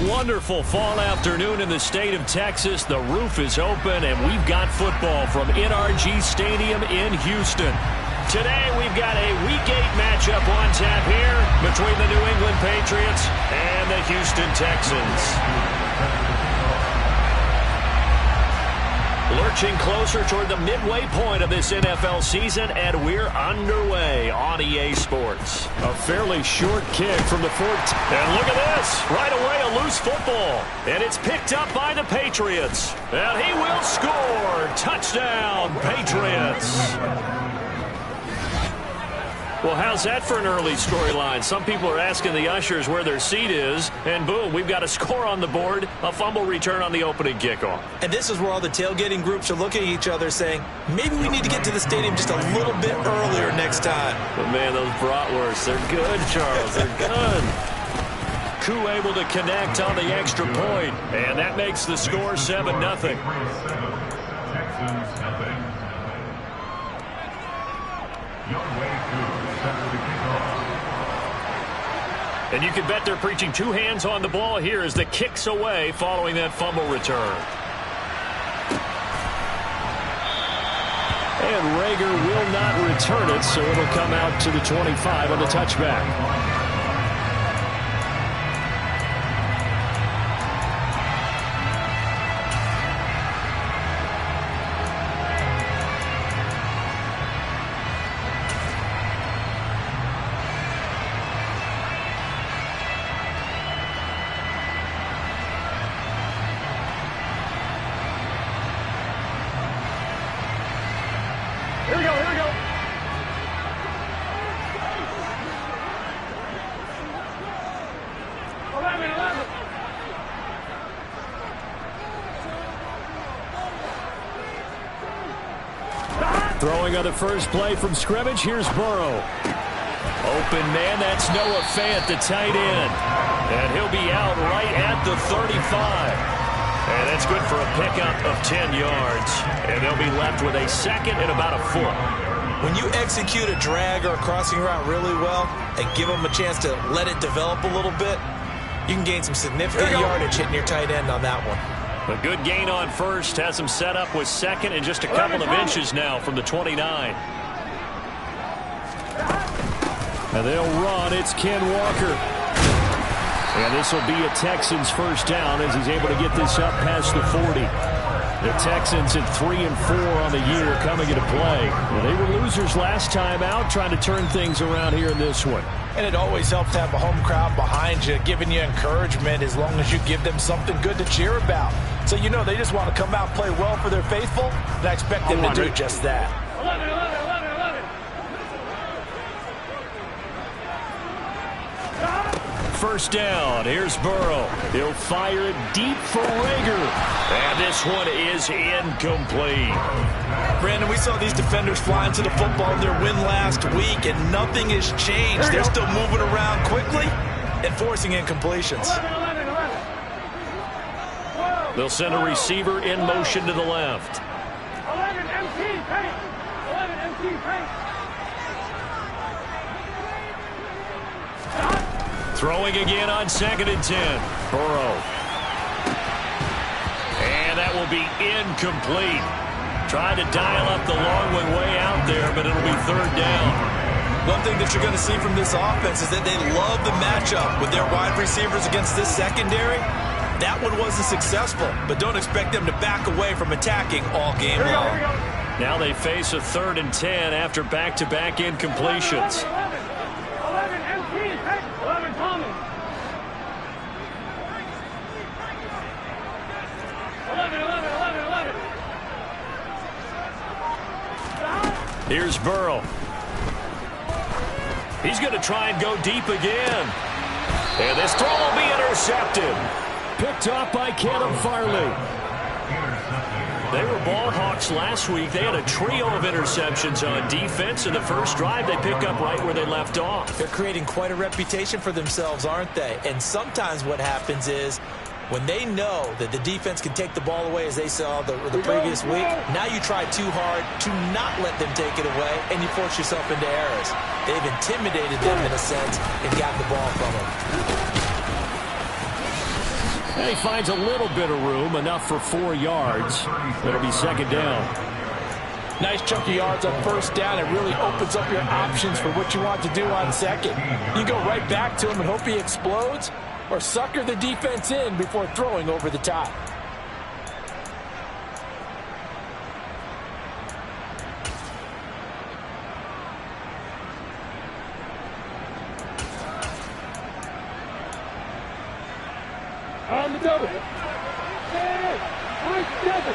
wonderful fall afternoon in the state of Texas. The roof is open, and we've got football from NRG Stadium in Houston. Today, we've got a Week 8 matchup on tap here between the New England Patriots and the Houston Texans. Lurching closer toward the midway point of this NFL season, and we're underway on EA Sports. A fairly short kick from the 14. And look at this. Right away, a loose football. And it's picked up by the Patriots. And he will score. Touchdown, Patriots. Well, how's that for an early storyline? Some people are asking the ushers where their seat is, and boom, we've got a score on the board, a fumble return on the opening kickoff. And this is where all the tailgating groups are looking at each other saying, maybe we need to get to the stadium just a little bit earlier next time. But, man, those bratwursts, they're good, Charles. They're good. Koo able to connect on the extra point, and that makes the score 7-0. And you can bet they're preaching two hands on the ball here as the kick's away following that fumble return. And Rager will not return it, so it'll come out to the 25 on the touchback. Here we go, here we go. Throwing on the first play from scrimmage, here's Burrow. Open man, that's Noah Fant, the tight end. And he'll be out right at the 35. And that's good for a pickup of 10 yards. And they'll be left with a second and about a foot. When you execute a drag or a crossing route really well and give them a chance to let it develop a little bit, you can gain some significant yardage hitting your tight end on that one. A good gain on first. Has him set up with second and just a couple of inches now from the 29. And they'll run. It's Ken Walker. And this will be a Texans first down as he's able to get this up past the 40. The Texans at 3-4 on the year coming into play. Well, they were losers last time out, trying to turn things around here in this one. And it always helps to have a home crowd behind you, giving you encouragement as long as you give them something good to cheer about. So you know they just want to come out and play well for their faithful, and I expect them to do just that. 11. First down, here's Burrow. He'll fire it deep for Rager. And this one is incomplete. Brandon, we saw these defenders flying to the football in their win last week, and nothing has changed. They're still moving around quickly and forcing incompletions. 11. They'll send a receiver in motion to the left. 11 empty paint. 11 empty paint. Throwing again on 2nd and 10. Burrow. And that will be incomplete. Trying to dial up the long one way out there, but it'll be third down. One thing that you're going to see from this offense is that they love the matchup with their wide receivers against this secondary. That one wasn't successful, but don't expect them to back away from attacking all game long. Now they face a 3rd and 10 after back-to-back incompletions. 11 empty paint. 11 Thomas. 11. Here's Burrow. He's going to try and go deep again. And this throw will be intercepted. Picked off by Caleb Farley. They were ball hawks last week. They had a trio of interceptions on defense. In the first drive, they pick up right where they left off. They're creating quite a reputation for themselves, aren't they? And sometimes what happens is when they know that the defense can take the ball away, as they saw the previous week, now you try too hard to not let them take it away, and you force yourself into errors. They've intimidated them in a sense and gotten the ball from them. And he finds a little bit of room, enough for 4 yards. It'll be second down. Nice chunk of yards on first down. It really opens up your options for what you want to do on second. You go right back to him and hope he explodes, or sucker the defense in before throwing over the top. On the double. Hey, nice double.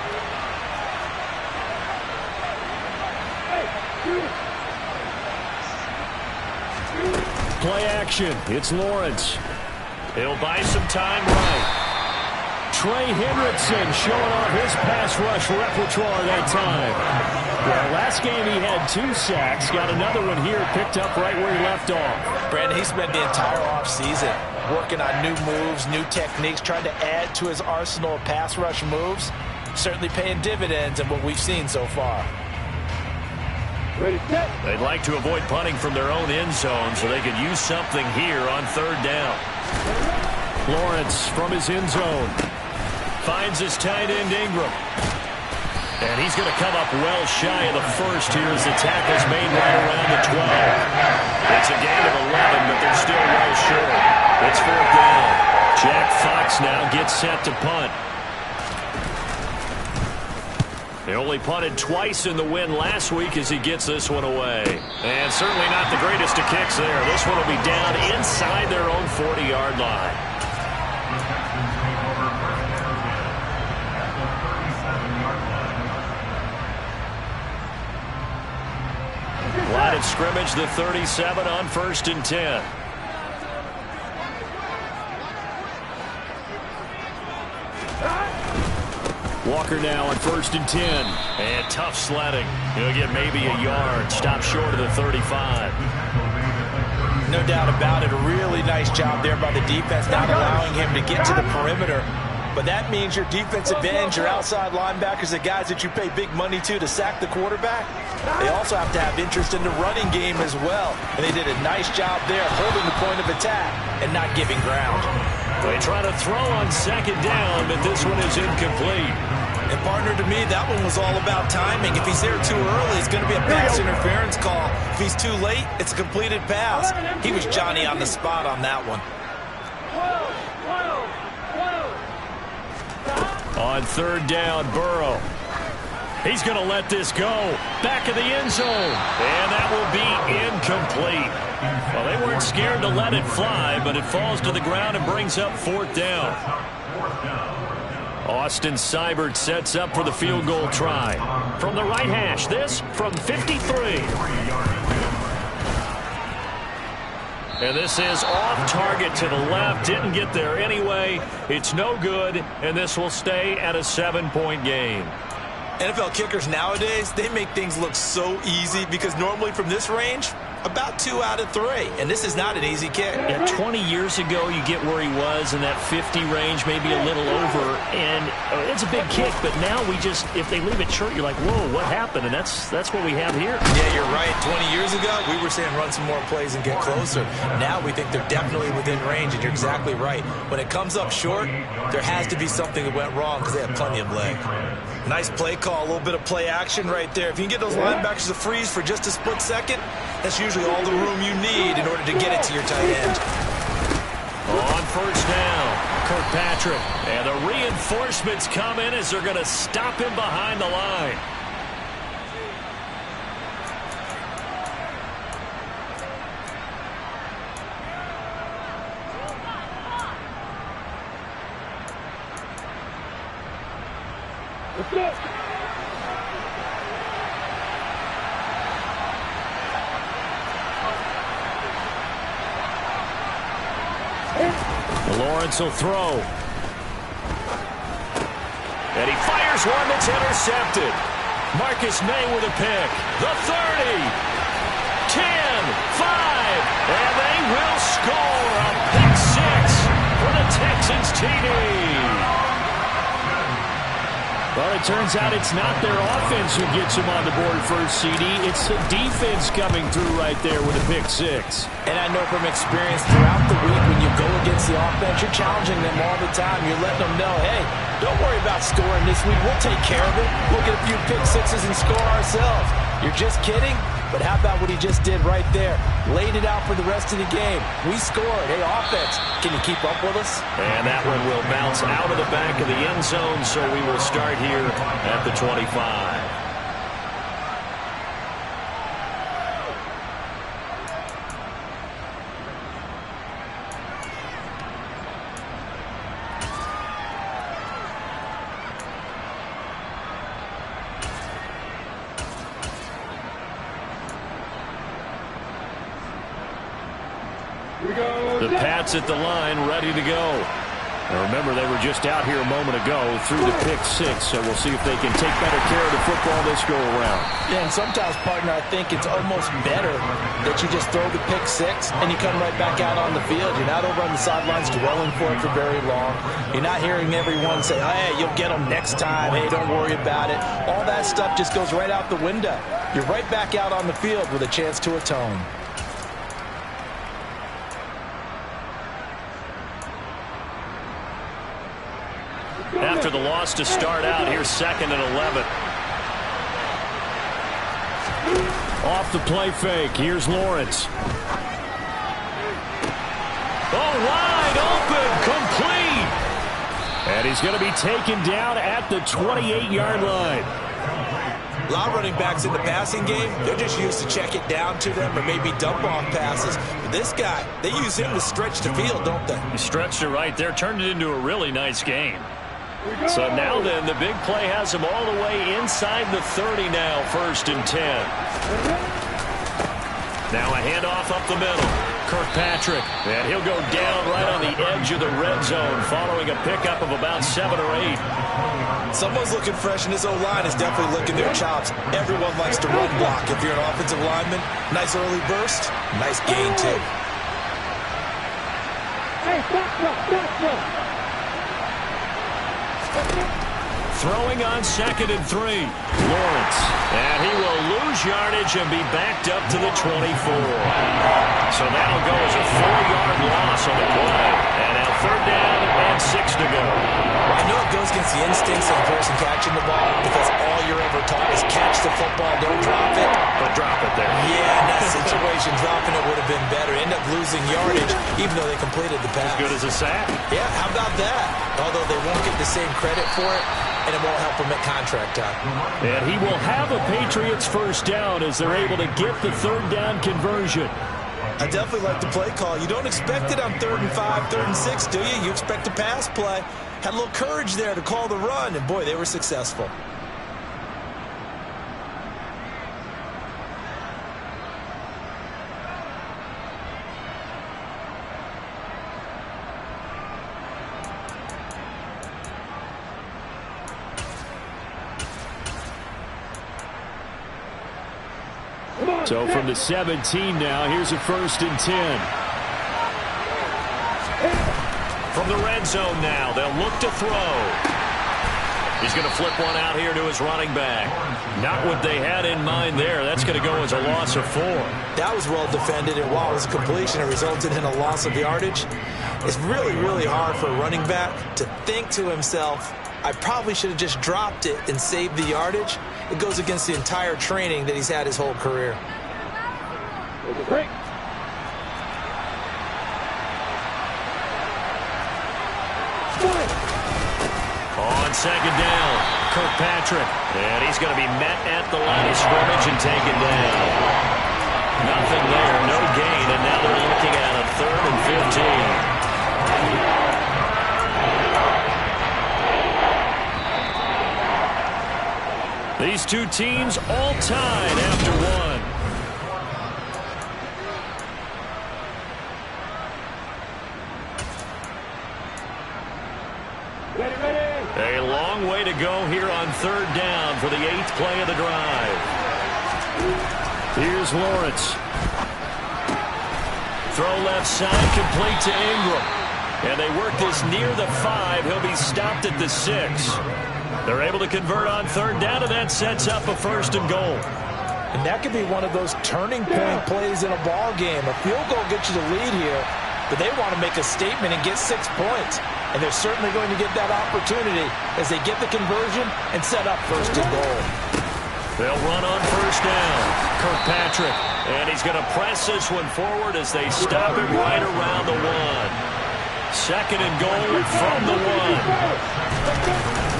Play action. It's Lawrence. He'll buy some time right. Trey Hendrickson showing off his pass rush repertoire that time. Well, last game he had 2 sacks. Got another one here picked up right where he left off. Brandon, he spent the entire offseason working on new moves, new techniques, trying to add to his arsenal of pass rush moves. Certainly paying dividends in what we've seen so far. They'd like to avoid punting from their own end zone so they could use something here on third down. Lawrence from his end zone finds his tight end Ingram. And he's going to come up well shy of the first here as the tackle's made right around the 12. It's a gain of 11, but they're still well short. It's fourth down. Jack Fox now gets set to punt. They only punted twice in the win last week as he gets this one away. And certainly not the greatest of kicks there. This one will be down inside their own 40-yard line. Line of scrimmage, the 37 on 1st and 10. Walker now on 1st and 10. And tough sledding. He'll get maybe a yard. Stop short of the 35. No doubt about it. A really nice job there by the defense, not allowing him to get to the perimeter. But that means your defensive ends, your outside linebackers, the guys that you pay big money to sack the quarterback, they also have to have interest in the running game as well. And they did a nice job there holding the point of attack and not giving ground. They try to throw on second down, but this one is incomplete. And partner, to me, that one was all about timing. If he's there too early, it's going to be a pass interference call. If he's too late, it's a completed pass. He was Johnny on the spot on that one. On third down, Burrow. He's going to let this go. Back of the end zone. And that will be incomplete. Well, they weren't scared to let it fly, but it falls to the ground and brings up fourth down. Austin Seibert sets up for the field goal try. From the right hash, this from 53. And this is off target to the left. Didn't get there anyway. It's no good, and this will stay at a 7-point game. NFL kickers nowadays, they make things look so easy because normally from this range, about 2 out of 3. And this is not an easy kick. Yeah, 20 years ago, you get where he was in that 50 range, maybe a little over. And it's a big kick, but now we just, if they leave it short, you're like, whoa, what happened? And that's what we have here. Yeah, you're right. 20 years ago, we were saying run some more plays and get closer. Now we think they're definitely within range, and you're exactly right. When it comes up short, there has to be something that went wrong because they have plenty of leg. Nice play call, a little bit of play action right there. If you can get those linebackers to freeze for just a split second, that's usually all the room you need in order to get it to your tight end. On first down, Kirkpatrick. And the reinforcements come in as they're going to stop him behind the line. Let's go. Lawrence will throw. And he fires one that's intercepted. Marcus May with a pick. The 30. 10, 5. And they will score a pick 6 for the Texans TD. Well, it turns out it's not their offense who gets them on the board first, CD. It's the defense coming through right there with a pick six. And I know from experience throughout the week when you go against the offense, you're challenging them all the time. You're letting them know, hey, don't worry about scoring this week. We'll take care of it. We'll get a few pick sixes and score ourselves. You're just kidding? But how about what he just did right there? Laid it out for the rest of the game. We scored. Hey, offense, can you keep up with us? And that one will bounce out of the back of the end zone, so we will start here at the 25. The Pats at the line, ready to go. Now remember, they were just out here a moment ago through the pick six, so we'll see if they can take better care of the football this go-around. Yeah, and sometimes, partner, I think it's almost better that you just throw the pick six and you come right back out on the field. You're not over on the sidelines dwelling for it for very long. You're not hearing everyone say, hey, you'll get them next time. Hey, don't worry about it. All that stuff just goes right out the window. You're right back out on the field with a chance to atone. After the loss to start out, here's 2nd and 11. Off the play fake, here's Lawrence. Oh, wide open, complete. And he's going to be taken down at the 28-yard line. A lot of running backs in the passing game, they're just used to check it down to them or maybe dump off passes. But this guy, they use him to stretch the field, don't they? He stretched it right there, turned it into a really nice game. So now then, the big play has him all the way inside the 30 now, 1st and 10. Now a handoff up the middle. Kirkpatrick, and he'll go down right on the edge of the red zone following a pickup of about 7 or 8. Someone's looking fresh, and this O-line is definitely licking their chops. Everyone likes to run block. If you're an offensive lineman, nice early burst, nice gain too. Hey, stop. Throwing on 2nd and 3. Lawrence. And he will lose yardage and be backed up to the 24. So that'll go as a 4-yard loss on the play. And now 3rd down and 6 to go. I know it goes against the instincts of the person catching the ball because all you're ever taught is catch the football, don't drop it. But drop it there. Yeah, in that situation, dropping it would have been better. End up losing yardage even though they completed the pass. As good as a sack. Yeah, how about that? Although they won't get the same credit for it, and it won't help him at contract time. And he will have a Patriots 1st down as they're able to get the 3rd down conversion. I definitely like the play call. You don't expect it on 3rd and 5, 3rd and 6, do you? You expect a pass play. Had a little courage there to call the run, and boy, they were successful. So from the 17 now, here's a 1st and 10. From the red zone now, they'll look to throw. He's going to flip one out here to his running back. Not what they had in mind there. That's going to go as a loss of 4. That was well defended, and while it was a completion, it resulted in a loss of yardage. It's really, really hard for a running back to think to himself, I probably should have just dropped it and saved the yardage. It goes against the entire training that he's had his whole career. Break. On 2nd down, Kirkpatrick. And he's going to be met at the line of scrimmage and taken down. Nothing there, no gain, and now they're looking at a 3rd and 15. These two teams all tied after one. A long way to go here on 3rd down for the 8th play of the drive. Here's Lawrence. Throw left side, complete to Ingram. And they work this near the 5. He'll be stopped at the 6. They're able to convert on third down, and that sets up a 1st and goal. And that could be one of those turning point plays in a ball game. A field goal gets you the lead here, but they want to make a statement and get 6 points. And they're certainly going to get that opportunity as they get the conversion and set up 1st and goal. They'll run on 1st down. Kirkpatrick, and he's going to press this one forward as they stop it right around the 1. 2nd and goal from the 1.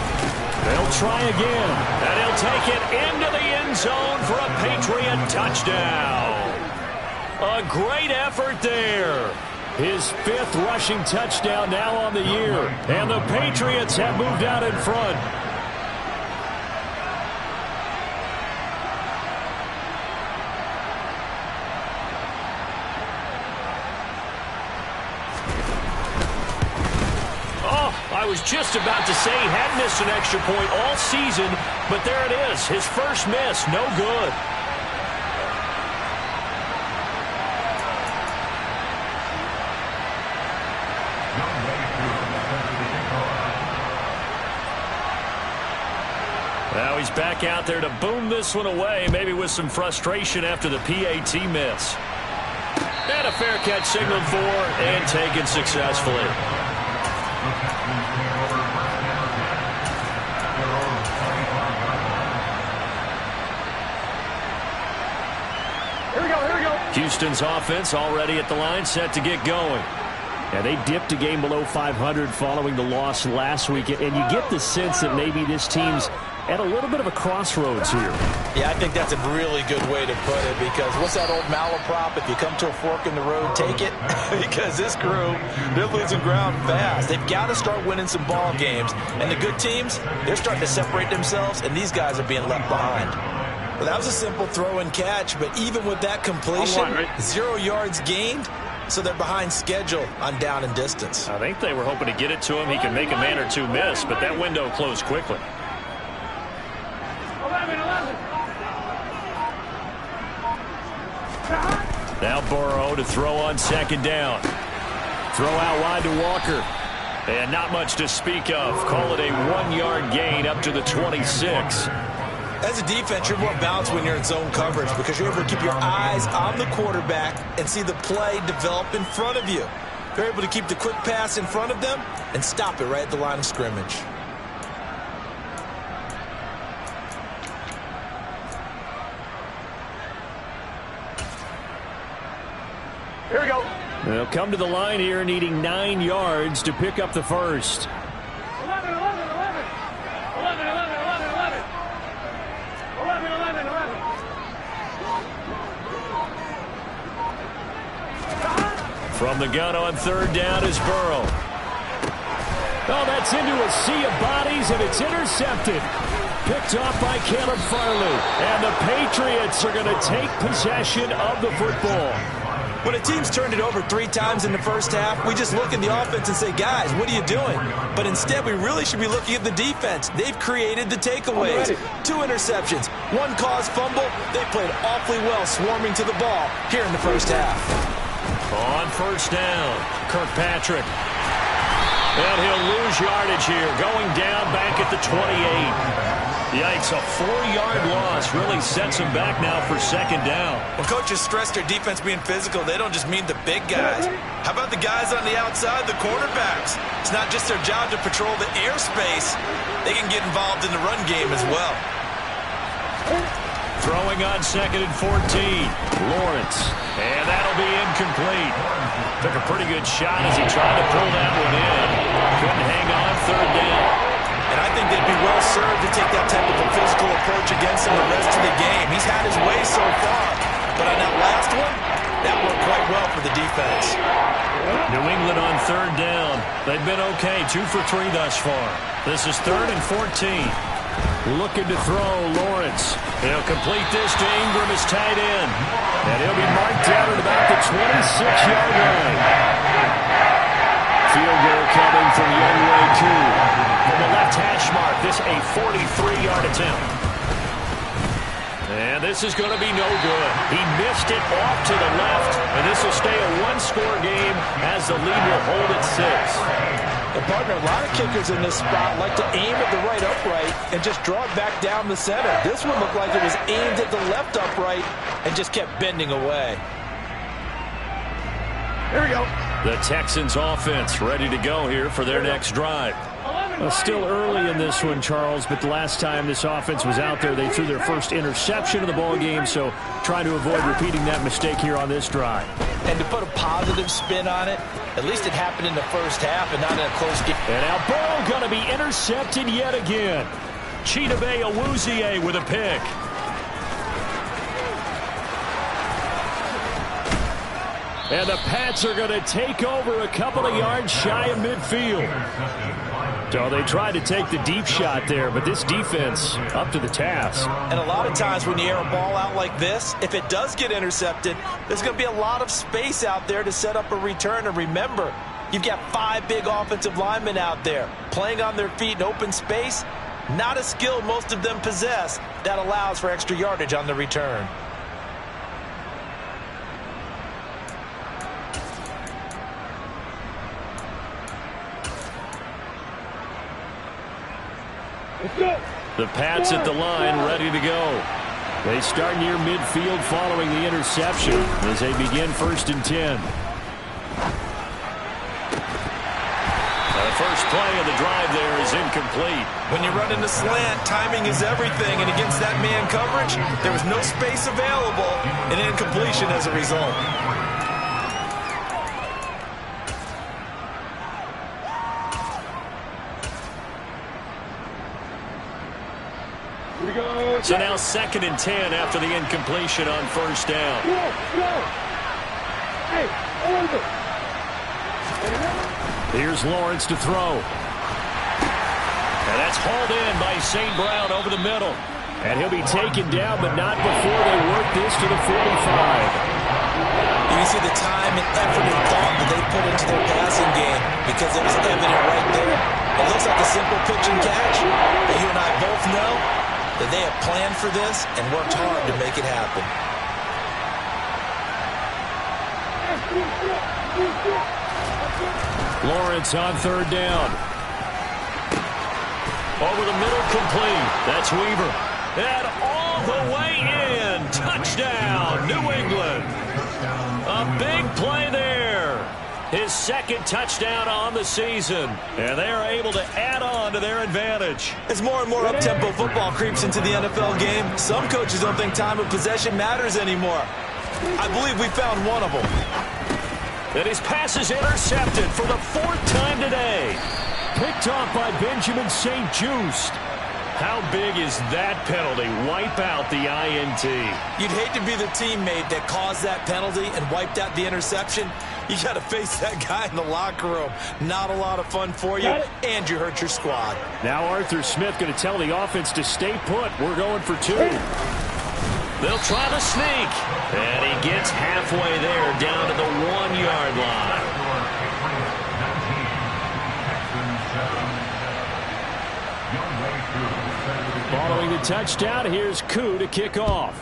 They'll try again, and he'll take it into the end zone for a Patriot touchdown. A great effort there. His 5th rushing touchdown now on the year, and the Patriots have moved out in front. I was just about to say he had missed an extra point all season, but there it is. His first miss, no good. Now he's back out there to boom this one away, maybe with some frustration after the PAT miss. And a fair catch signaled for and taken successfully. Houston's offense already at the line, set to get going. Yeah, they dipped a game below 500 following the loss last week, and you get the sense that maybe this team's at a little bit of a crossroads here. Yeah, I think that's a really good way to put it, because what's that old malaprop? If you come to a fork in the road, take it. Because this crew, they're losing ground fast. They've got to start winning some ball games. And the good teams, they're starting to separate themselves, and these guys are being left behind. Well, that was a simple throw and catch, but even with that completion, 0 yards gained, so they're behind schedule on down and distance. I think they were hoping to get it to him. He could make a man or two miss, but that window closed quickly. 11. Now Burrow to throw on 2nd down. Throw out wide to Walker. And not much to speak of. Call it a 1-yard gain up to the 26. As a defense, you're more balanced when you're in zone coverage because you're able to keep your eyes on the quarterback and see the play develop in front of you. You're able to keep the quick pass in front of them and stop it right at the line of scrimmage. Here we go. They'll come to the line here needing 9 yards to pick up the first. 11. 11. From the gun on 3rd down is Burrow. Oh, that's into a sea of bodies, and it's intercepted. Picked off by Caleb Farley. And the Patriots are going to take possession of the football. When a team's turned it over 3 times in the first half, we just look at the offense and say, guys, what are you doing? But instead, we really should be looking at the defense. They've created the takeaways. 2 interceptions, 1 caused fumble. They played awfully well swarming to the ball here in the first half. On 1st down, Kirkpatrick. And he'll lose yardage here, going down back at the 28. Yikes, a 4-yard loss really sets him back now for 2nd down. When coaches stress their defense being physical, they don't just mean the big guys. How about the guys on the outside, the quarterbacks? It's not just their job to patrol the airspace. They can get involved in the run game as well. Throwing on 2nd and 14. Lawrence. And that'll be incomplete. Took a pretty good shot as he tried to pull that one in. Couldn't hang on 3rd down. And I think they'd be well served to take that type of a physical approach against him the rest of the game. He's had his way so far. But on that last one, that worked quite well for the defense. New England on 3rd down. They've been okay, 2 for 3 thus far. This is 3rd and 14. Looking to throw, Lawrence. He'll complete this to Ingram, his tight end. And he'll be marked down at about the 26-yard line. Field goal coming from Youngway 2. From the left hash mark, this a 43-yard attempt. And this is going to be no good. He missed it off to the left, and this will stay a 1-score game as the lead will hold at 6. And partner, a lot of kickers in this spot like to aim at the right upright and just draw it back down the center. This one looked like it was aimed at the left upright and just kept bending away. Here we go. The Texans offense ready to go here for their next drive. Well, still early in this one, Charles, but the last time this offense was out there, they threw their first interception of the ball game, so trying to avoid repeating that mistake here on this drive. And to put a positive spin on it, at least it happened in the first half and not in a close game. And now Burrow going to be intercepted yet again. Chidobe Awuzie with a pick. And the Pats are going to take over a couple of yards shy of midfield. So they tried to take the deep shot there, but this defense up to the task. And a lot of times when you air a ball out like this, if it does get intercepted, there's going to be a lot of space out there to set up a return. And remember, you've got 5 big offensive linemen out there playing on their feet in open space. Not a skill most of them possess that allows for extra yardage on the return. The Pats at the line, ready to go. They start near midfield following the interception as they begin 1st and 10. The first play of the drive there is incomplete. When you run in the slant, timing is everything, and against that man coverage, there was no space available, and incompletion as a result. So now 2nd and 10 after the incompletion on 1st down. Go. Hey, over. Here's Lawrence to throw. And that's hauled in by St. Brown over the middle. And he'll be taken down, but not before they work this to the 45. You can see the time and effort and thought that they put into their passing game because it was evident right there. It looks like a simple pitch and catch, but you and I both know that they have planned for this and worked hard to make it happen. Lawrence on 3rd down. Over the middle, complete. That's Weaver. And all the way in. Touchdown, New England. A big play there. His 2nd touchdown on the season. And they are able to add on to their advantage. As more and more up-tempo football creeps into the NFL game, some coaches don't think time of possession matters anymore. I believe we found one of them. And his pass is intercepted for the 4th time today. Picked off by Benjamin St. Just. How big is that penalty? Wipe out the INT. You'd hate to be the teammate that caused that penalty and wiped out the interception. You got to face that guy in the locker room. Not a lot of fun for you, and you hurt your squad. Now Arthur Smith going to tell the offense to stay put. We're going for 2. They'll try the sneak. And he gets halfway there down to the 1-yard line. Following the touchdown, here's Koo to kick off.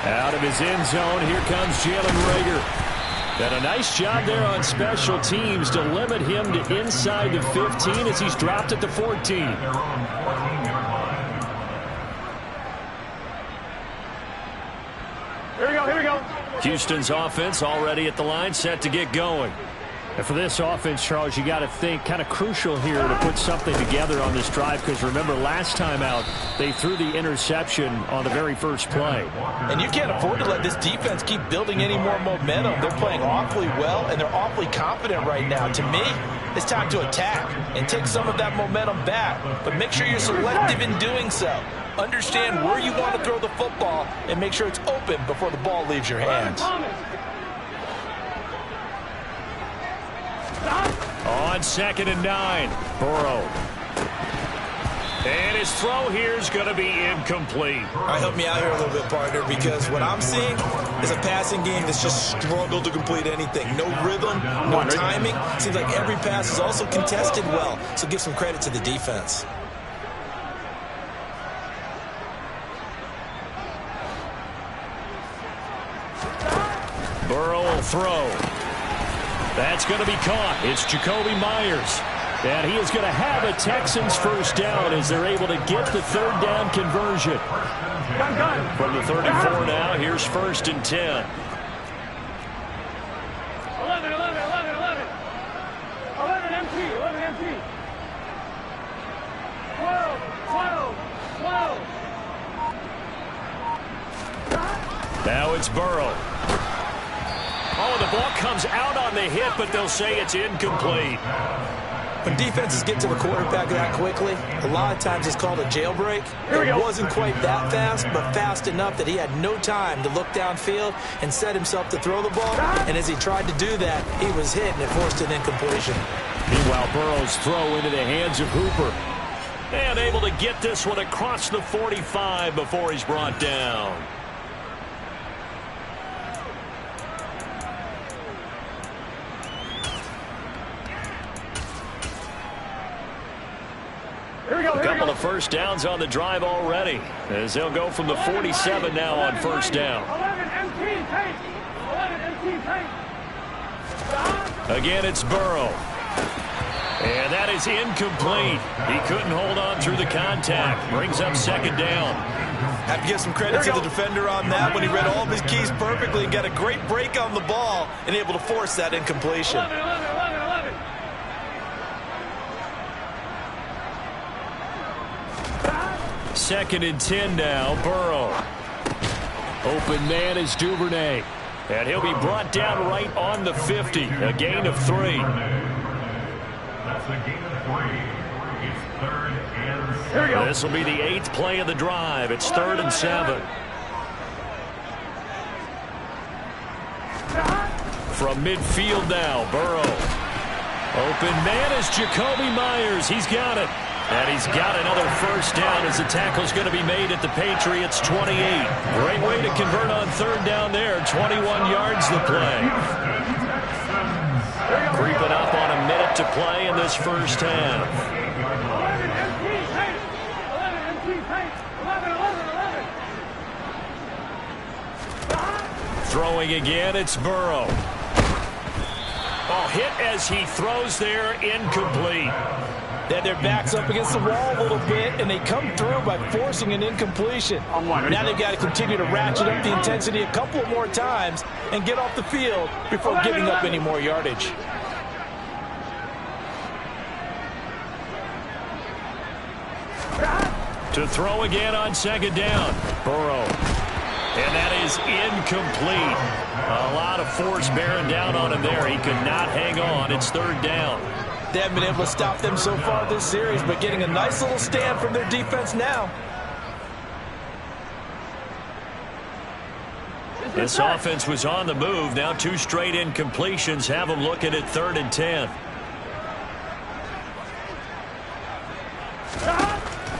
Out of his end zone, here comes Jalen Reagor. And a nice job there on special teams to limit him to inside the 15 as he's dropped at the 14. Here we go. Houston's offense already at the line, set to get going. And for this offense, Charles, you got to think kind of crucial here to put something together on this drive because remember last time out they threw the interception on the very first play. And you can't afford to let this defense keep building any more momentum. They're playing awfully well and they're awfully confident right now. To me, it's time to attack and take some of that momentum back. But make sure you're selective in doing so. Understand where you want to throw the football and make sure it's open before the ball leaves your hands. On 2nd and 9, Burrow. And his throw here is going to be incomplete. All right, help me out here a little bit, partner, because what I'm seeing is a passing game that's just struggled to complete anything. No rhythm, no timing. Seems like every pass is also contested well, so give some credit to the defense. Burrow will throw. That's going to be caught. It's Jacoby Myers. And he is going to have a Texans first down as they're able to get the third down conversion. From the 34 now, here's 1st and 10. 11 empty. 12. Now it's Burrow. Oh, the ball comes out on the hit, but they'll say it's incomplete. When defenses get to the quarterback that quickly, a lot of times it's called a jailbreak. It wasn't quite that fast, but fast enough that he had no time to look downfield and set himself to throw the ball. And as he tried to do that, he was hit, and it forced an incompletion. Meanwhile, Burrow's throw into the hands of Hooper. And able to get this one across the 45 before he's brought down. A couple of first downs on the drive already, as they'll go from the 47 now on first down. 11 empty. Again, it's Burrow. And that is incomplete. He couldn't hold on through the contact. Brings up second down. Have to give some credit to the defender on that when he read all of his keys perfectly and got a great break on the ball and able to force that incompletion. 11. 2nd and 10 now. Burrow. Open man is Duvernay. And he'll be brought down right on the 50. A gain of 3. That's a gain of 3. It's 3rd and 7. This will be the 8th play of the drive. It's 3rd and 7. From midfield now, Burrow. Open man is Jacoby Myers. He's got it. And he's got another first down as the tackle's going to be made at the Patriots' 28. Great way to convert on third down there. 21 yards the play. Creeping up on a minute to play in this first half. 11 empty. Throwing again, it's Burrow. Oh, hit as he throws there, incomplete. Then their backs up against the wall a little bit, and they come through by forcing an incompletion. Now they've got to continue to ratchet up the intensity a couple of more times and get off the field before giving up any more yardage. To throw again on second down. Burrow. And that is incomplete. A lot of force bearing down on him there. He could not hang on. It's third down. They haven't been able to stop them so far this series, but getting a nice little stand from their defense now. This offense was on the move. Now 2 straight incompletions have them looking at 3rd and 10.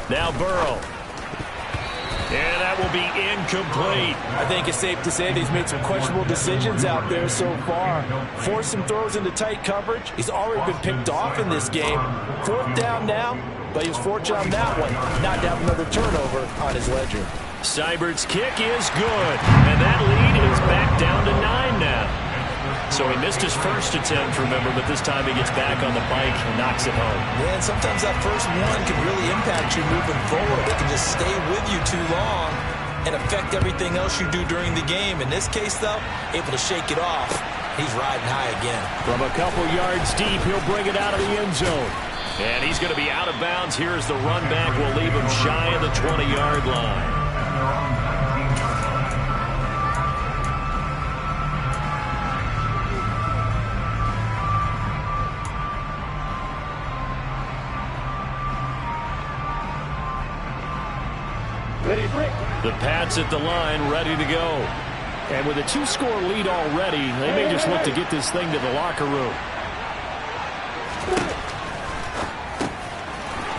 Now Burrow. And that will be incomplete. I think it's safe to say that he's made some questionable decisions out there so far. Forced some throws into tight coverage. He's already been picked off in this game. 4th down now, but he was fortunate on that one not to have another turnover on his ledger. Seibert's kick is good. And that lead is back down to 9 now. So he missed his first attempt, remember, but this time he gets back on the bike and knocks it home. Yeah, and sometimes that first one can really impact you moving forward. It can just stay with you too long and affect everything else you do during the game. In this case, though, able to shake it off. He's riding high again. From a couple yards deep, he'll bring it out of the end zone. And he's going to be out of bounds here as the run back will leave him shy of the 20-yard line. The Pats at the line, ready to go. And with a 2-score lead already, they may just look to get this thing to the locker room.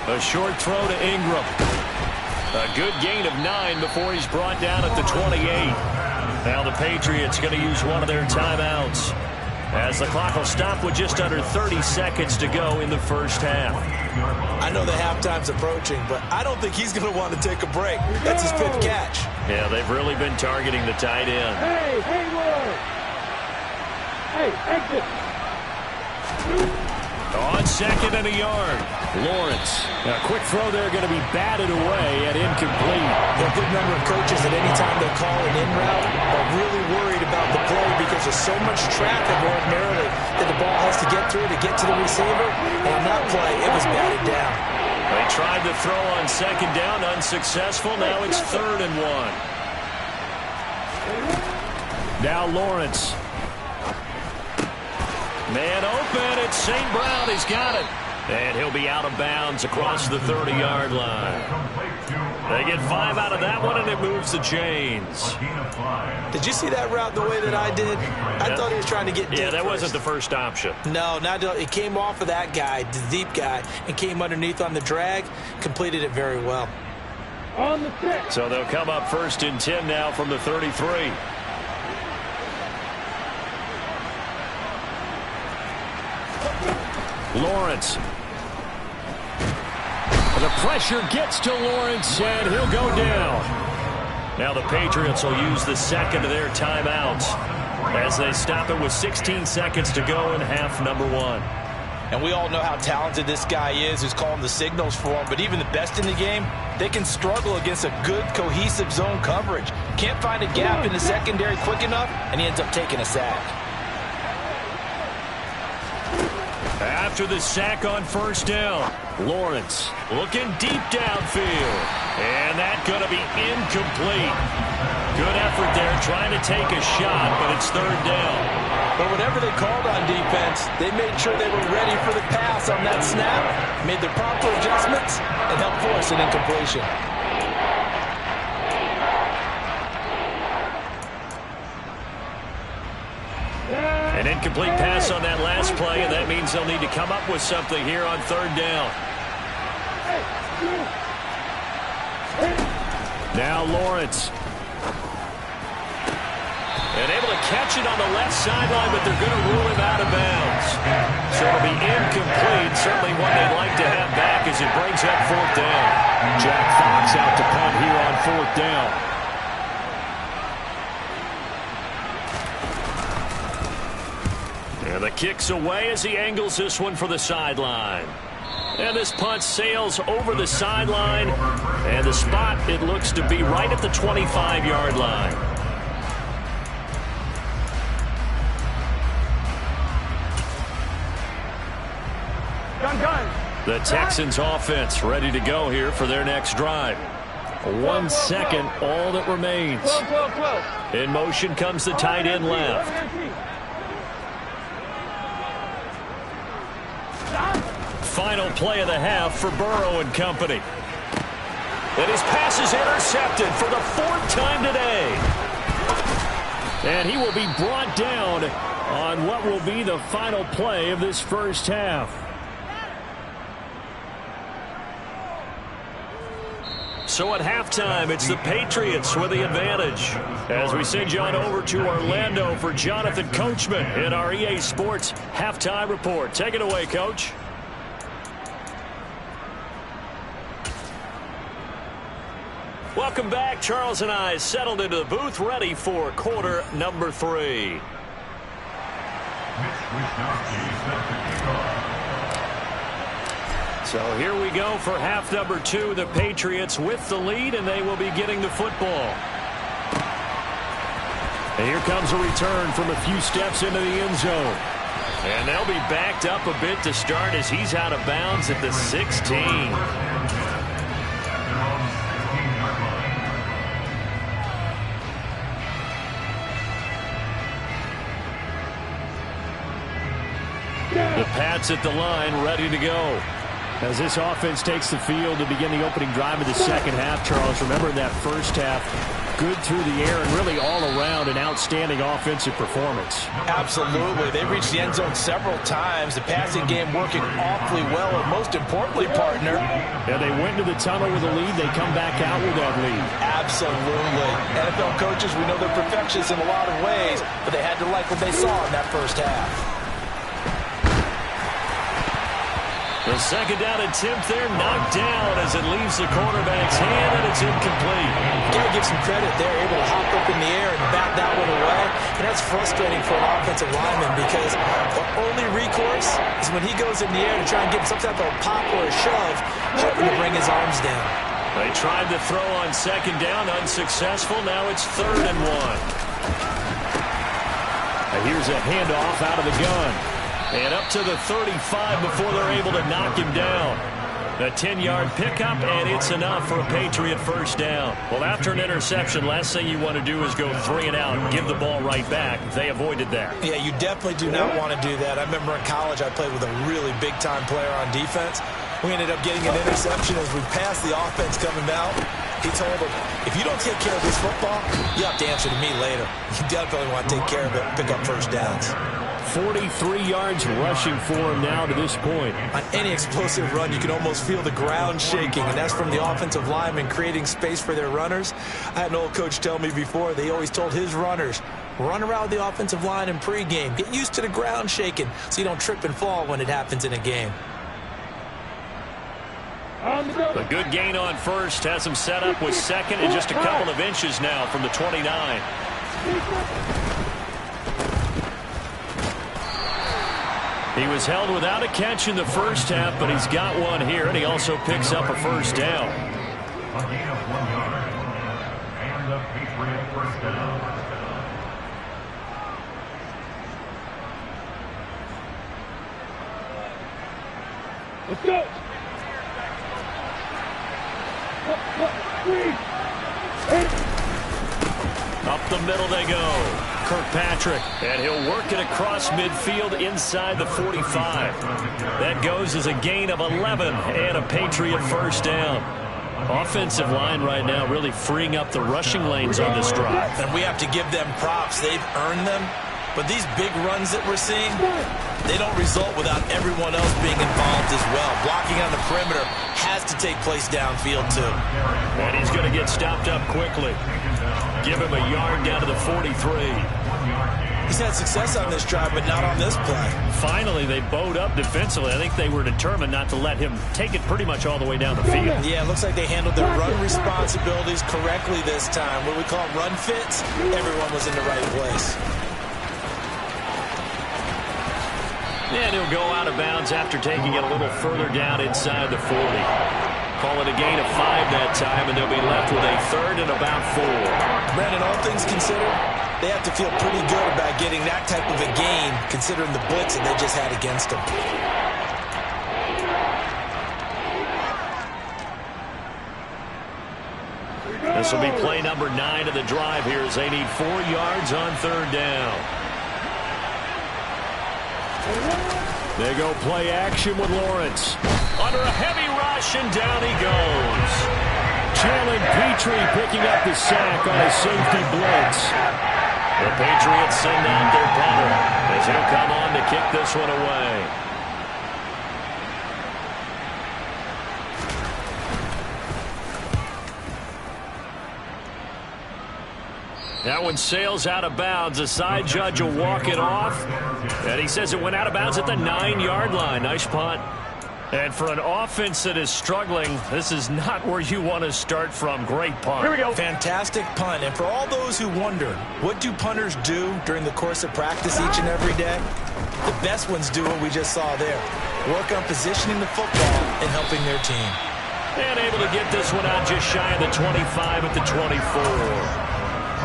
A short throw to Ingram. A good gain of 9 before he's brought down at the 28. Now the Patriots going to use one of their timeouts, as the clock will stop with just under 30 seconds to go in the first half. I know the halftime's approaching, but I don't think he's going to want to take a break. That's his 5th catch. Yeah, they've really been targeting the tight end. Hey, Hayward! Hey, exit. On second and a yard, Lawrence. A quick throw there going to be batted away and incomplete. A good number of coaches at any time they call an in route are really worried about the play because there's so much traffic ordinarily that the ball has to get through to get to the receiver. And on that play, it was batted down. They tried to throw on second down, unsuccessful. Now it's 3rd and 1. Now Lawrence. Man open, it's St. Brown. He's got it. And he'll be out of bounds across the 30-yard line. They get 5 out of that one, and it moves the chains. Did you see that route the way that I did? I thought he was trying to get deep. Yeah, that first. wasn't the first option. No, not it came off of that guy, the deep guy, and came underneath on the drag. Completed it very well. On the 6. So they'll come up 1st and 10 now from the 33. Lawrence. The pressure gets to Lawrence, and he'll go down. Now the Patriots will use the second of their timeouts as they stop it with 16 seconds to go in half number 1. And we all know how talented this guy is who's calling the signals for him. But even the best in the game, they can struggle against a good, cohesive zone coverage. Can't find a gap in the secondary quick enough, and he ends up taking a sack. After the sack on 1st down, Lawrence looking deep downfield. And that's going to be incomplete. Good effort there trying to take a shot, but it's 3rd down. But whatever they called on defense, they made sure they were ready for the pass on that snap, made the proper adjustments, and helped force an incompletion. An incomplete pass on that last play, and that means they'll need to come up with something here on 3rd down. Now Lawrence. And able to catch it on the left sideline, but they're going to rule him out of bounds. So it'll be incomplete. Certainly one they'd like to have back as it brings up 4th down. Jack Fox out to punt here on 4th down. And the kick's away as he angles this one for the sideline. And this punt sails over the sideline. And the spot, it looks to be right at the 25-yard line. The Texans offense ready to go here for their next drive. 1 second, all that remains. In motion comes the tight end left. Final play of the half for Burrow and company. And his pass is intercepted for the 4th time today. And he will be brought down on what will be the final play of this first half. So at halftime, it's the Patriots with the advantage. As we send you on over to Orlando for Jonathan Coachman in our EA Sports Halftime Report. Take it away, Coach. Welcome back. Charles and I settled into the booth, ready for quarter number 3. So here we go for half number 2. The Patriots with the lead, and they will be getting the football. And here comes a return from a few steps into the end zone. And they'll be backed up a bit to start as he's out of bounds at the 16. The Pats at the line, ready to go. As this offense takes the field to begin the opening drive of the second half, Charles, remember that first half, good through the air and really all around an outstanding offensive performance. Absolutely. They reached the end zone several times. The passing game working awfully well, and most importantly, partner. Yeah, they went to the tunnel with a lead. They come back out with that lead. Absolutely. NFL coaches, we know they're perfectionists in a lot of ways, but they had to like what they saw in that first half. The second down attempt there knocked down as it leaves the quarterback's hand, and it's incomplete. You got to give some credit there, able to hop up in the air and bat that one away. And that's frustrating for an offensive lineman because the only recourse is when he goes in the air to try and get some type of pop or a shove, hoping to bring his arms down. They tried to throw on second down, unsuccessful. Now it's 3rd and 1. And here's a handoff out of the gun. And up to the 35 before they're able to knock him down. A 10-yard pickup, and it's enough for a Patriot first down. Well, after an interception, last thing you want to do is go 3 and out and give the ball right back. They avoided that. Yeah, you definitely do not want to do that. I remember in college I played with a really big-time player on defense. We ended up getting an interception as we passed the offense coming out. He told him, if you don't take care of this football, you have to answer to me later. You definitely want to take care of it and pick up first downs. 43 yards rushing for him now to this point. On any explosive run, you can almost feel the ground shaking, and that's from the offensive linemen creating space for their runners. I had an old coach tell me before, they always told his runners, run around the offensive line in pregame. Get used to the ground shaking so you don't trip and fall when it happens in a game. A good gain on first has him set up with second and just a couple of inches now from the 29. He was held without a catch in the first half, but he's got one here, and he also picks up a first down. A gain of 1 yard. And the Patriot first down. Let's go. Up the middle they go. Kirkpatrick, and he'll work it across midfield inside the 45. That goes as a gain of 11 and a Patriot first down. Offensive line right now really freeing up the rushing lanes on this drive. And we have to give them props. They've earned them. But these big runs that we're seeing, they don't result without everyone else being involved as well. Blocking on the perimeter has to take place downfield too. And he's going to get stopped up quickly. Give him a yard down to the 43. He's had success on this drive, but not on this play. Finally, they bowed up defensively. I think they were determined not to let him take it pretty much all the way down the field. Yeah, it looks like they handled their run responsibilities correctly this time. What we call run fits, everyone was in the right place. And he'll go out of bounds after taking it a little further down inside the 40. Call it a gain of 5 that time, and they'll be left with a 3rd and about 4. Brandon, all things considered, they have to feel pretty good about getting that type of a gain, considering the blitz that they just had against them. This will be play number 9 of the drive here as they need 4 yards on 3rd down. They go play action with Lawrence. Under a heavy rush, and down he goes. Jalen Petrie picking up the sack on a safety blitz. The Patriots send out their punter as he'll come on to kick this one away. That one sails out of bounds. The side judge will walk it off. And he says it went out of bounds at the 9-yard line. Nice punt. And for an offense that is struggling, this is not where you want to start from. Great punt. Here we go. Fantastic punt. And for all those who wonder, what do punters do during the course of practice each and every day? The best ones do what we just saw there. Work on positioning the football and helping their team. And able to get this one out just shy of the 25 at the 24.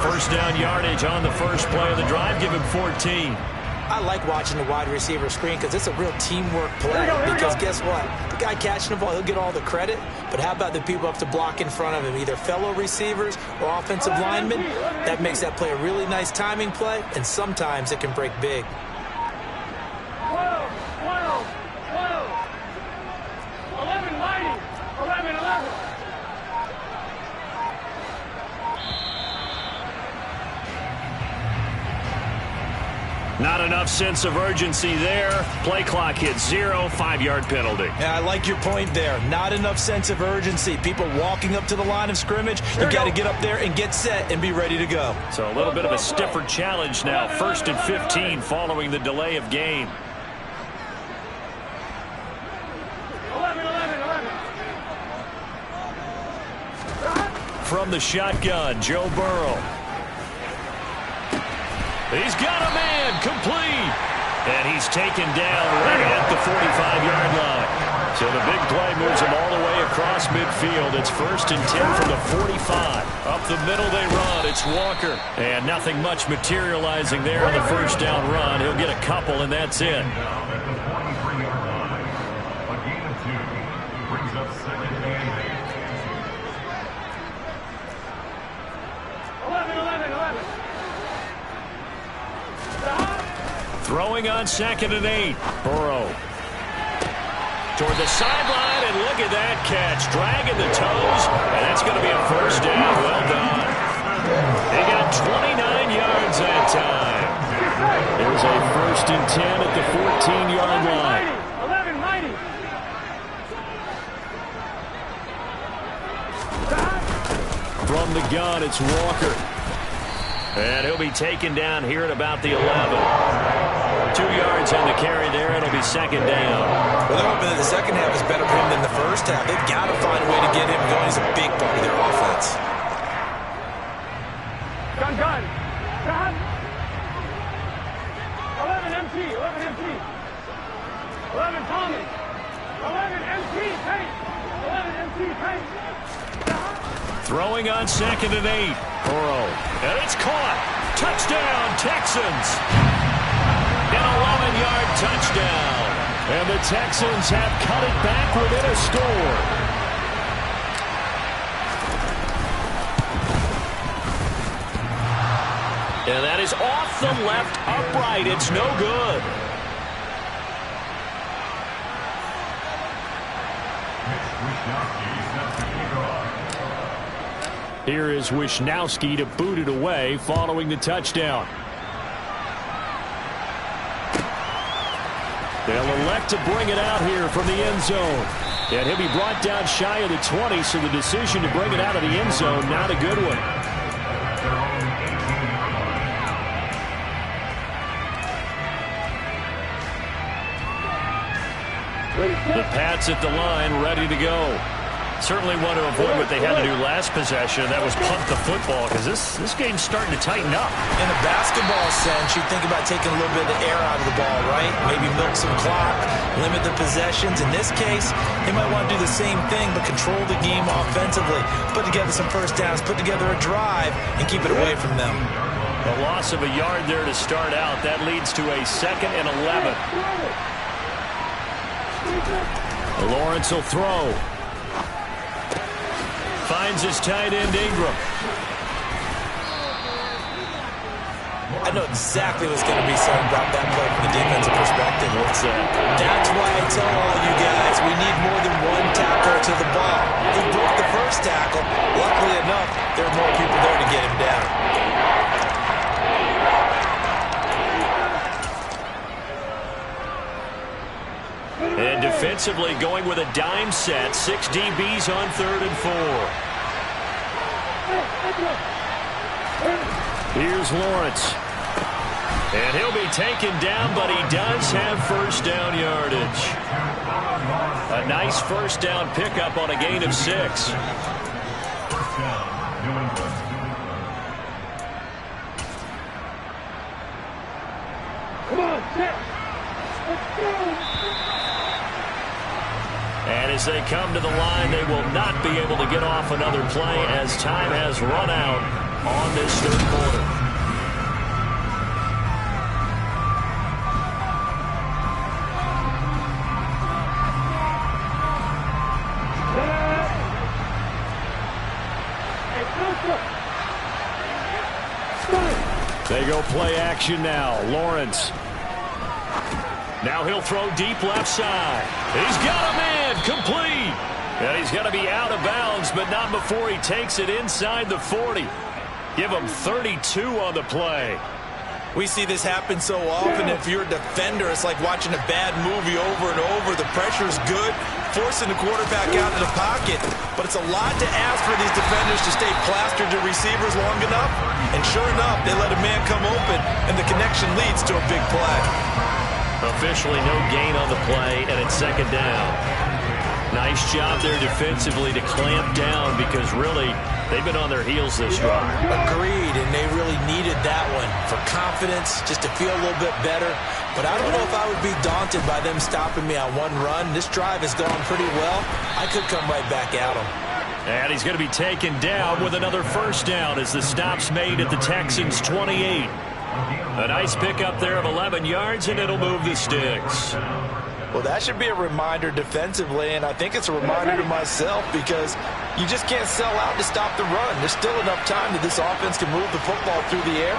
First down yardage on the first play of the drive. Give him 14. I like watching the wide receiver screen because it's a real teamwork play. Because guess what? The guy catching the ball, he'll get all the credit. But how about the people up to block in front of him, either fellow receivers or offensive linemen? That makes that play a really nice timing play, and sometimes it can break big. 12, 11, lighting, 11. Not enough sense of urgency there. Play clock hits 0, 5-yard penalty. Yeah, I like your point there. Not enough sense of urgency. People walking up to the line of scrimmage, you got to get up there and get set and be ready to go. So a little bit of a stiffer challenge now. 1st and 15 following the delay of game. from the shotgun, Joe Burrow. He's got a man, complete. And he's taken down right at the 45-yard line. So the big play moves him all the way across midfield. It's 1st and 10 from the 45. Up the middle they run. It's Walker. And nothing much materializing there on the first down run. He'll get a couple, and that's it. Throwing on 2nd and 8. Burrow. Toward the sideline, and look at that catch. Dragging the toes, and that's going to be a first down. Well done. They got 29 yards that time. There's a 1st and 10 at the 14-yard line. 11 mighty. From the gun, it's Walker. And he'll be taken down here at about the 11. 2 yards on the carry there. It'll be 2nd down. Well, they're hoping that the second half is better for him than the first half. They've got to find a way to get him going. He's a big part of their offense. Gun. 11 MT. 11 MT. 11 Tommy. 11 MT. Pace. 11 MT. Pace. Throwing on 2nd and 8. Burrow. And it's caught. Touchdown, Texans. An 11-yard touchdown. And the Texans have cut it back within a score. And that is off the left upright. It's no good. Here is Wishnowski to boot it away following the touchdown. They'll elect to bring it out here from the end zone. And he'll be brought down shy of the 20, so the decision to bring it out of the end zone, not a good one. The Pats at the line, ready to go. Certainly want to avoid what they had to do last possession. That was punt the football, because this game's starting to tighten up. In a basketball sense, you think about taking a little bit of the air out of the ball, right? Maybe milk some clock, limit the possessions. In this case, they might want to do the same thing, but control the game offensively. Put together some first downs, put together a drive, and keep it away from them. A loss of a yard there to start out. That leads to a 2nd and 11. Lawrence will throw. Finds his tight end, Ingram. I know exactly what's going to be said about that play from the defensive perspective. What's that? That's why I tell all you guys we need more than one tackle to the ball. He broke the first tackle. Luckily enough, there are more people there to get him down. And defensively going with a dime set. 6 DBs on 3rd and 4. Here's Lawrence. And he'll be taken down, but he does have first down yardage. A nice first down pickup on a gain of 6. Come on, set. Let's go. And as they come to the line, they will not be able to get off another play as time has run out on this 3rd quarter. They go play action now. Lawrence. Now he'll throw deep left side. He's got a man, complete. And he's going to be out of bounds, but not before he takes it inside the 40. Give him 32 on the play. We see this happen so often. If you're a defender, it's like watching a bad movie over and over. The pressure's good, forcing the quarterback out of the pocket. But it's a lot to ask for these defenders to stay plastered to receivers long enough. And sure enough, they let a man come open, and the connection leads to a big play. Officially no gain on the play, and it's 2nd down. Nice job there defensively to clamp down, because really They've been on their heels this drive. Agreed, and they really needed that one for confidence, just to feel a little bit better. But I don't know if I would be daunted by them stopping me on one run. This drive has gone pretty well. I could come right back at them. And he's going to be taken down with another first down as the stop's made at the Texans' 28. A nice pickup there of 11 yards, and it'll move the sticks. Well, that should be a reminder defensively, and I think it's a reminder to myself because you just can't sell out to stop the run. There's still enough time that this offense can move the football through the air,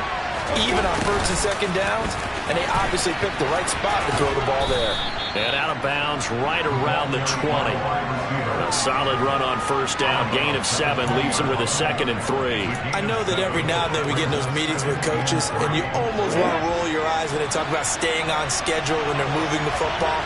even on first and second downs, and they obviously picked the right spot to throw the ball there. And out of bounds right around the 20. A solid run on first down, gain of 7, leaves them with a 2nd and 3. I know that every now and then we get in those meetings with coaches, and you almost want to roll your eyes when they talk about staying on schedule when they're moving the football.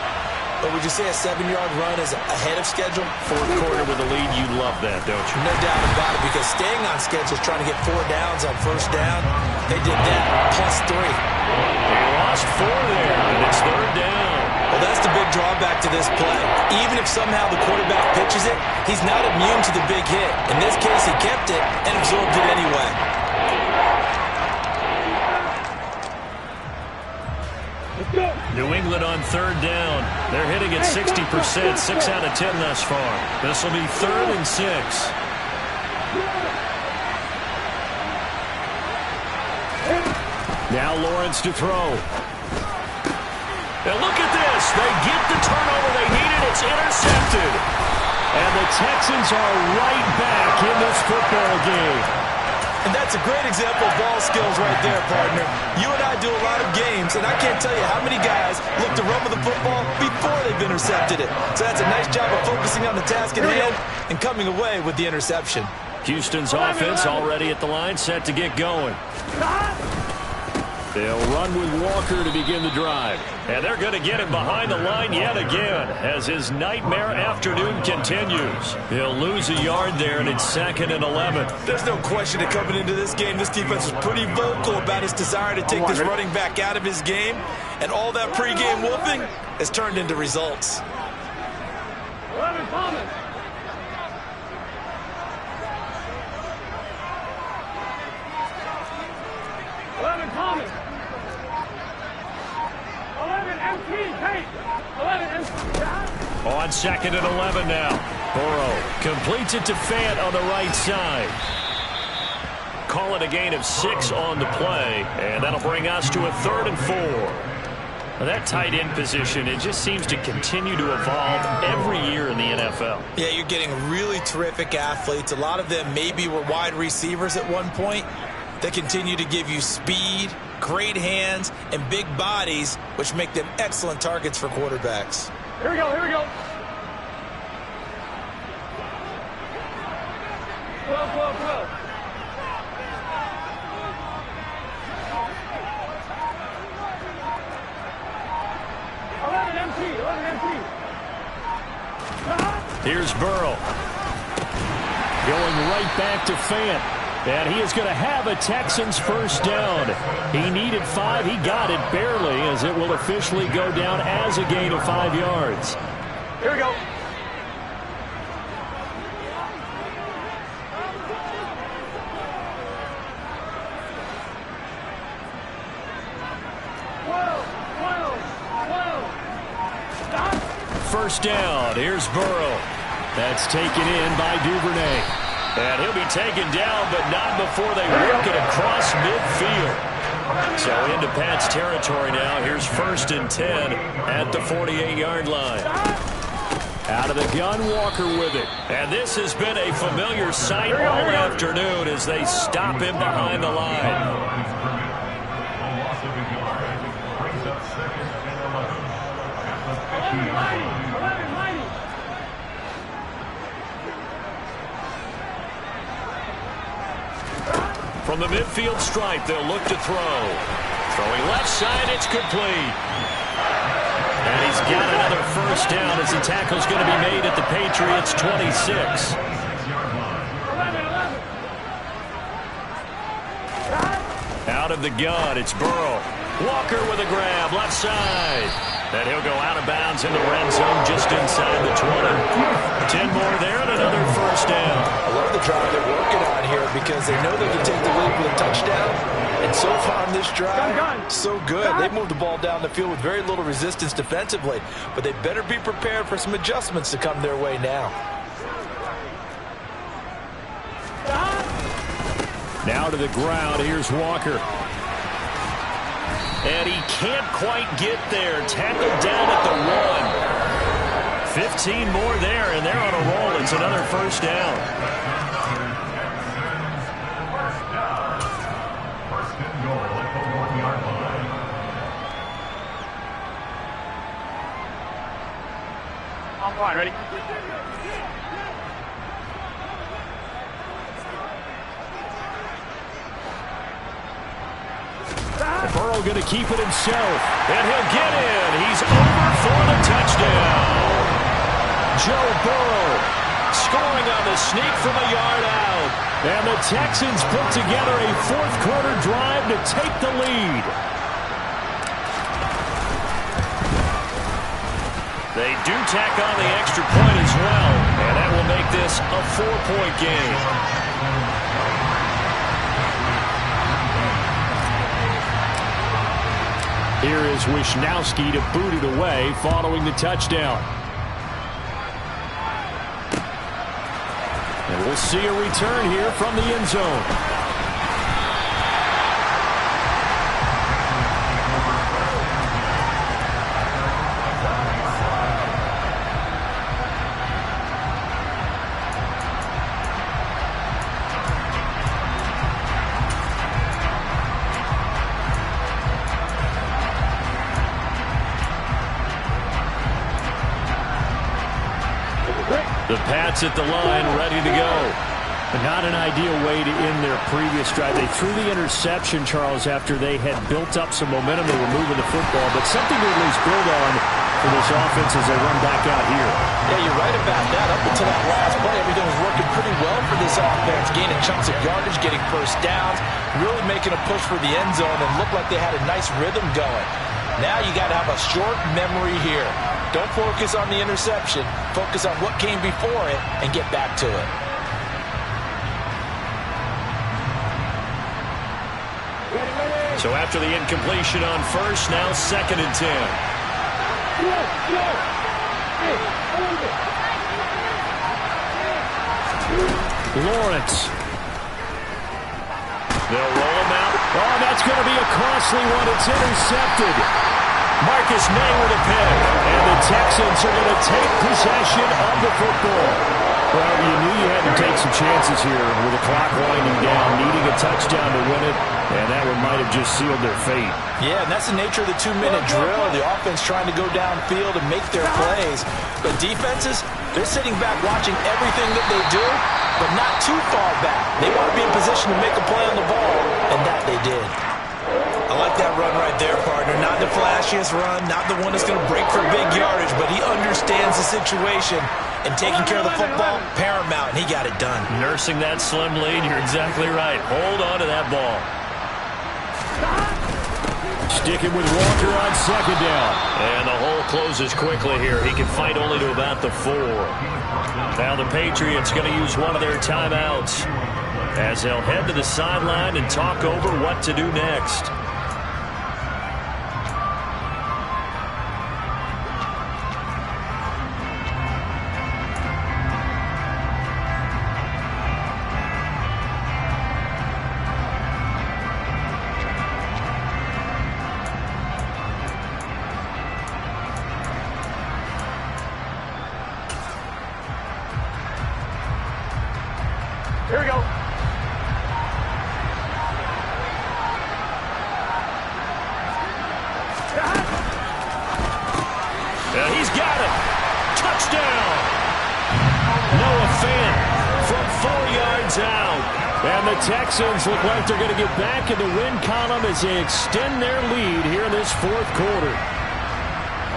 But would you say a 7-yard run is ahead of schedule? Fourth quarter with a lead, you love that, don't you? No doubt about it, because staying on schedule is trying to get 4 downs on first down. They did that, +3. They lost 4 there, and it's 3rd down. Well, that's the big drawback to this play. Even if somehow the quarterback pitches it, he's not immune to the big hit. In this case, he kept it and absorbed it anyway. New England on 3rd down. They're hitting at 60%, 6 out of 10 thus far. This will be 3rd and 6. Now Lawrence to throw. And look at this. They get the turnover they needed. It's intercepted. And the Texans are right back in this football game. And that's a great example of ball skills right there, partner. You and I do a lot of games, and I can't tell you how many guys look to run with the football before they've intercepted it. So that's a nice job of focusing on the task at hand and coming away with the interception. Houston's offense already at the line, set to get going. They'll run with Walker to begin the drive. And they're going to get him behind the line yet again as his nightmare afternoon continues. He'll lose a yard there, and it's 2nd and 11. There's no question that coming into this game, this defense was pretty vocal about his desire to take this running back out of his game. And all that pregame whooping has turned into results. 11 Thomas. On 2nd and 11 now. Burrow completes it to Fant on the right side. Call it a gain of 6 on the play, and that'll bring us to a 3rd and 4. That tight end position, it just seems to continue to evolve every year in the NFL. Yeah, you're getting really terrific athletes. A lot of them maybe were wide receivers at one point. They continue to give you speed, great hands, and big bodies, which make them excellent targets for quarterbacks. Here we go, here we go. 12, 12, 12. Here's Burrow. Going right back to Fant. And he is going to have a Texans first down. He needed 5. He got it barely, as it will officially go down as a gain of 5 yards. Here we go. First down. Here's Burrow. That's taken in by Duvernay. And he'll be taken down, but not before they work it across midfield. So into Pat's territory now. Here's 1st and 10 at the 48-yard line. Out of the gun, Walker with it. And this has been a familiar sight all afternoon as they stop him behind the line. From the midfield stripe, they'll look to throw. Throwing left side, it's complete. And he's got another first down as the tackle's going to be made at the Patriots' 26. Out of the gun, it's Burrow. Walker with a grab, left side. And he'll go out of bounds in the red zone just inside the 20. 10 more there and another first down. I love the the drive they're working on here because they know they can take the lead with a touchdown. And so far on this drive, so good. They moved the ball down the field with very little resistance defensively, but they better be prepared for some adjustments to come their way now. Now to the ground. Here's Walker. And he can't quite get there. Tackled down at the 1. 15 more there, and they're on a roll. It's another first down. First and goal at the 1-yard line. I'm fine. Ready? Burrow going to keep it himself. And he'll get in. He's over for the touchdown. Joe Burrow scoring on the sneak from a yard out. And the Texans put together a fourth-quarter drive to take the lead. They do tack on the extra point as well, and that will make this a 4-point game. Here is Wishnowski to boot it away following the touchdown. And we'll see a return here from the end zone. The Pats at the line, ready to go. But not an ideal way to end their previous drive. They threw the interception, Charles, after they had built up some momentum. They were moving the football, but something to at least build on for this offense as they run back out here. Yeah, you're right about that. Up until that last play, everything was working pretty well for this offense. Gaining chunks of yardage, getting first downs, really making a push for the end zone, and looked like they had a nice rhythm going. Now you got to have a short memory here. Don't focus on the interception. Focus on what came before it and get back to it. So after the incompletion on first, now 2nd and 10. Lawrence. They'll roll him out. Oh, that's going to be a costly one. It's intercepted. Marcus May with a pick. And the Texans are going to take possession of the football. Well, you knew you had to take some chances here with the clock winding down, needing a touchdown to win it, and that one might have just sealed their fate. Yeah, and that's the nature of the 2-minute drill. The offense trying to go downfield and make their plays. But defenses, they're sitting back watching everything that they do, but not too far back. They want to be in position to make a play on the ball, and that they did. I like that run right there, partner. Not the flashiest run, not the one that's going to break for big yardage, but he understands the situation, and taking care of the football, paramount, and he got it done. Nursing that slim lead, you're exactly right. Hold on to that ball. Sticking with Walker on 2nd down. And the hole closes quickly here. He can fight only to about the 4. Now the Patriots going to use one of their timeouts as they'll head to the sideline and talk over what to do next. Here we go. He's got it. Touchdown. Noah Fant from 4 yards out. And the Texans look like they're going to get back in the win column as they extend their lead here in this 4th quarter.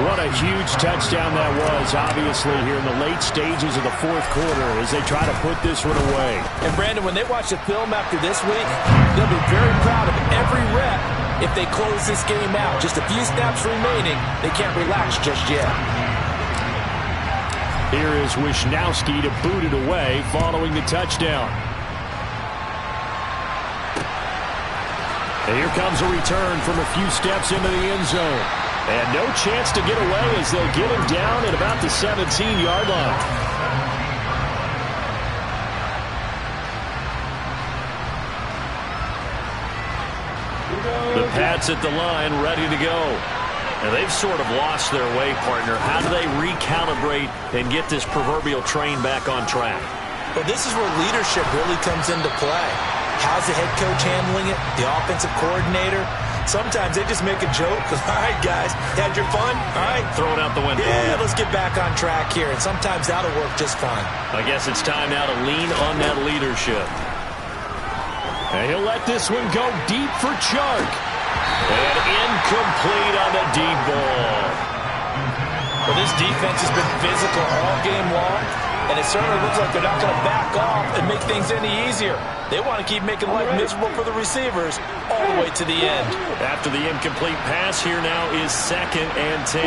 What a huge touchdown that was, obviously, here in the late stages of the 4th quarter as they try to put this one away. And, Brandon, when they watch the film after this week, they'll be very proud of every rep if they close this game out. Just a few snaps remaining. They can't relax just yet. Here is Wisnowski to boot it away following the touchdown. And here comes a return from a few steps into the end zone. And no chance to get away as they'll get him down at about the 17-yard line. The Pats at the line, ready to go. And they've sort of lost their way, partner. How do they recalibrate and get this proverbial train back on track? Well, this is where leadership really comes into play. How's the head coach handling it? The offensive coordinator? Sometimes they just make a joke because, all right, guys, had your fun? All right. Throw it out the window. Yeah, let's get baback on track here. And sometimes that'll work just fine. I guess it's time now to lean on that leadership. And he'll let this one go deep for Chark. And incomplete on the deep ball. Well, this defense has been physical all game long, and it certainly looks like they're not going to back off and make things any easier. They want to keep making life miserable for the receivers all the way to the end. After the incomplete pass, here now is 2nd and 10.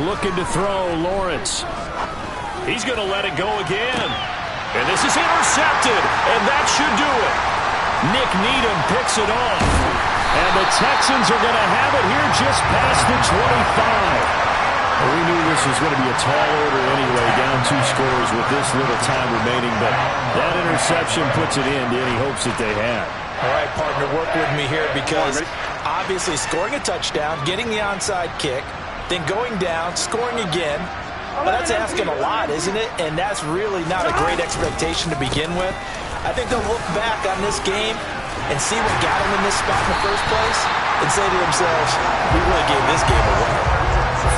Looking to throw, Lawrence. He's going to let it go again. And this is intercepted, and that should do it. Nick Needham picks it off. And the Texans are going to have it here just past the 25. Well, we knew this was going to be a tall order anyway, down 2 scores with this little time remaining, but that interception puts it in to any hopes that they had. All right, partner, work with me here because obviously scoring a touchdown, getting the onside kick, then going down, scoring again. Well, that's asking a lot, isn't it? And that's really not a great expectation to begin with. I think they'll look back on this game and see what got them in this spot in the first place and say to themselves, we really gave this game away.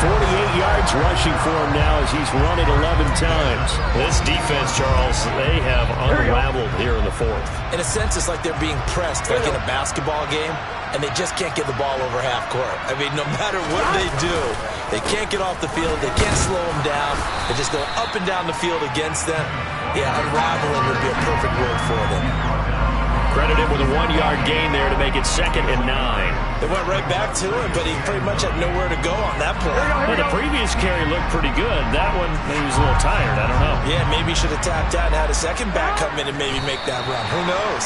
48 yards rushing for him now as he's run it 11 times. This defense, Charles, they have unraveled here in the 4th. In a sense, it's like they're being pressed like in a basketball game, and they just can't get the ball over half court. I mean, no matter what they do, they can't get off the field. They can't slow them down. They just go up and down the field against them. Yeah, unraveling would be a perfect word for them. Credited with a 1-yard gain there to make it 2nd and 9. They went right back to him, but he pretty much had nowhere to go on that play. Well, the previous carry looked pretty good. That one, maybe he was a little tired. I don't know. Yeah, maybe he should have tapped out and had a second back come in and maybe make that run. Who knows?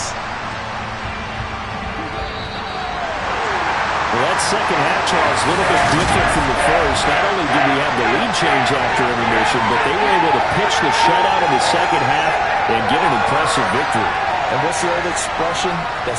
Well, that second half, Charles, a little bit different from the first. Not only did we have the lead change after intermission, but they were able to pitch the shutout in the second half and get an impressive victory. And what's the old expression? That's